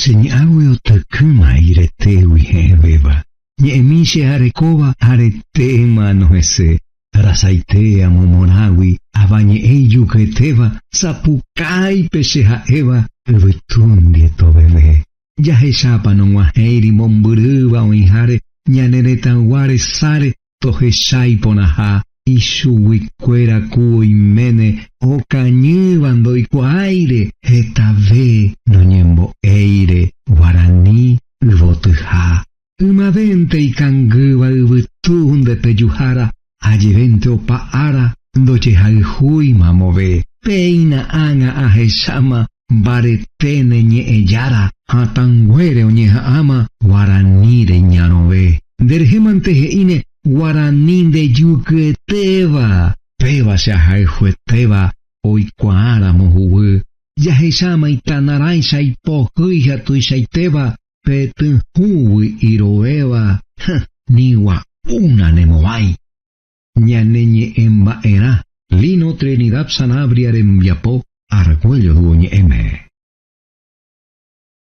Señawe otakuma iretewi hebeba. Ñemishe arekoba aretema no ese. Rasaitea momonawi abañe eyuketeba sapukai pesheha eva ebetundi tobebe. Yaheshapa no waheiri momburuba oihare ñanereta ware sare toheshai ponaha ishuwikwera kuimene okañibando ikuaire hetave no ñembo eire guarani votuha. Umavente ikanguba ubutunde peyuhara ayevente opaara doche halhui mamove peina anga aheshama baretene nye eyara hatanguere oñeja ama guaranire ñanove dergemanteje ine guaraninde yuketeba peba se ajaljueteba oikuara mohuwe yaheshama itanarai shaipohuija tuishaiteba petuhuwi iroeba niwa una nemovai ñaneñe emba era lino Trinidad Sanabria rembiapo argüello duoñe eme.